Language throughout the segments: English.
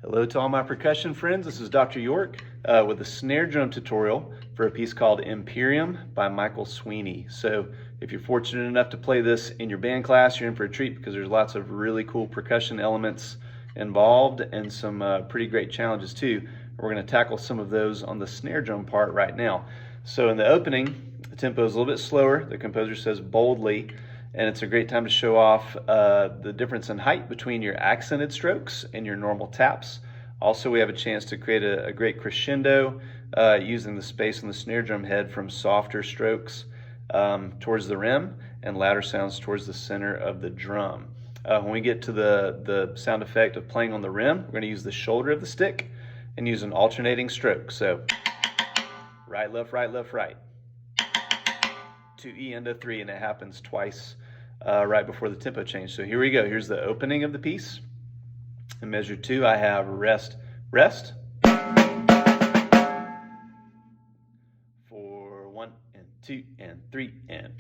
Hello to all my percussion friends. This is Dr. York with a snare drum tutorial for a piece called Imperium by Michael Sweeney. So if you're fortunate enough to play this in your band class, you're in for a treat because there's lots of really cool percussion elements involved and some pretty great challenges too. We're going to tackle some of those on the snare drum part right now. So in the opening, the tempo is a little bit slower. The composer says boldly, and it's a great time to show off the difference in height between your accented strokes and your normal taps. Also, we have a chance to create a great crescendo using the space on the snare drum head from softer strokes towards the rim and louder sounds towards the center of the drum. When we get to the sound effect of playing on the rim, we're going to use the shoulder of the stick and use an alternating stroke. So right, left, right, left, right. 2E into 3, and it happens twice right before the tempo change. So here we go. Here's the opening of the piece. In measure 2, I have rest, rest. 4, 1 and 2 and 3 and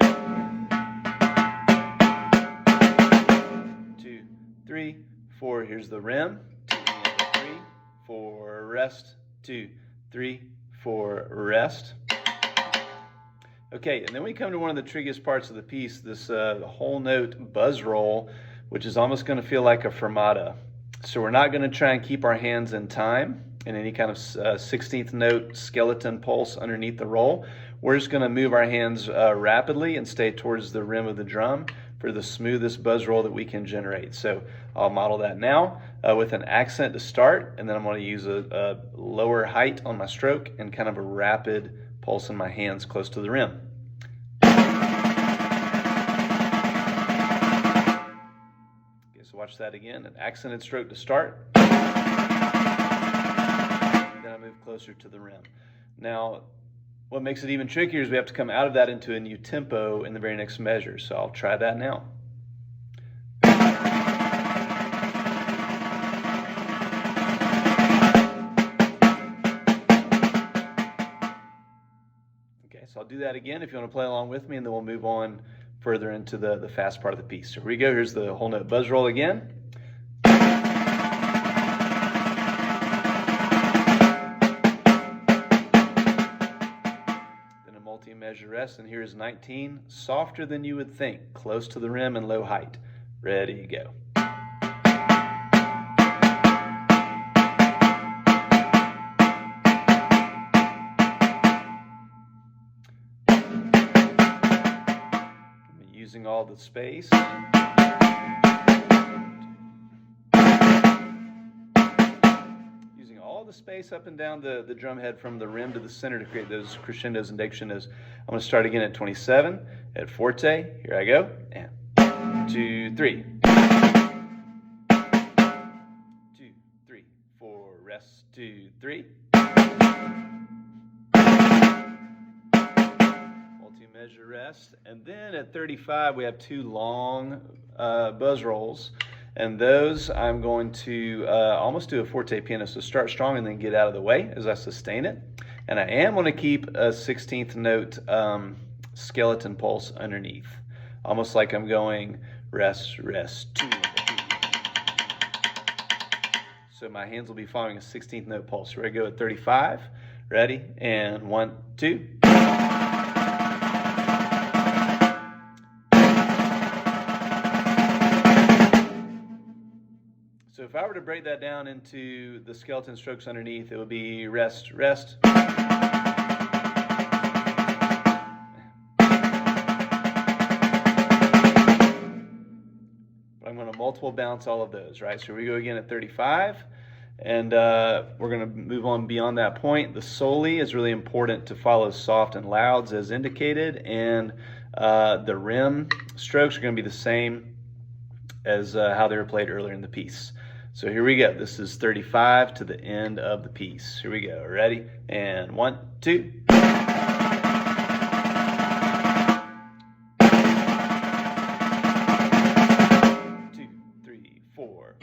2, 3, 4. Here's the rim. 2 and 3, 4, rest. 2, 3, 4, rest. Okay, and then we come to one of the trickiest parts of the piece, this whole note buzz roll, which is almost going to feel like a fermata. So we're not going to try and keep our hands in time in any kind of 16th note skeleton pulse underneath the roll. We're just going to move our hands rapidly and stay towards the rim of the drum for the smoothest buzz roll that we can generate. So I'll model that now with an accent to start, and then I'm going to use a lower height on my stroke and kind of a rapid pulse in my hands close to the rim. Okay, so watch that again. An accented stroke to start. Then I move closer to the rim. Now, what makes it even trickier is we have to come out of that into a new tempo in the very next measure. So I'll try that now. So I'll do that again if you want to play along with me, and then we'll move on further into the fast part of the piece. So here we go. Here's the whole note buzz roll again. Then a multi-measure rest, and here's 19. Softer than you would think, close to the rim and low height. Ready, go. Using all the space. Using all the space up and down the drum head from the rim to the center to create those crescendos and decrescendos. I'm going to start again at 27 at forte. Here I go. And 2, 3. 2, 3, 4. Rest. 2, 3. Measure rest, and then at 35 we have 2 long buzz rolls, and those I'm going to almost do a forte piano, so start strong and then get out of the way as I sustain it. And I am going to keep a 16th note skeleton pulse underneath, almost like I'm going rest, rest, 2. So my hands will be following a 16th note pulse. Here I go at 35. Ready? And 1, 2. So if I were to break that down into the skeleton strokes underneath, it would be rest, rest. But I'm going to multiple bounce all of those, right? So here we go again at 35, and we're going to move on beyond that point. The soli is really important to follow soft and louds as indicated, and the rim strokes are going to be the same as how they were played earlier in the piece. So here we go. This is 35 to the end of the piece. Here we go. Ready? And 1, 2. 2, 3, 4.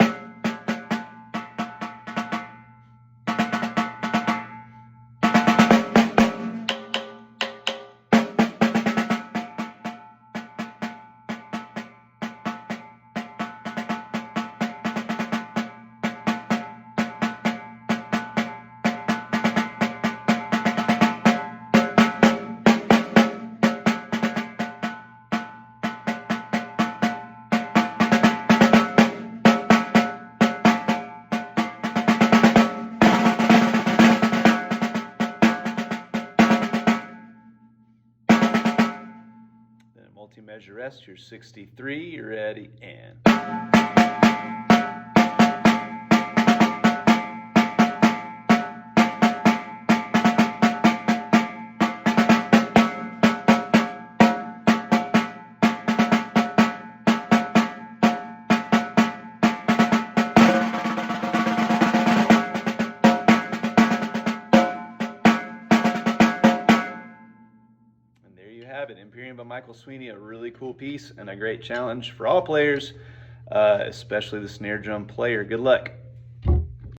as you rest your 63, you're ready, and... There you have it, Imperium by Michael Sweeney, a really cool piece and a great challenge for all players, especially the snare drum player. Good luck.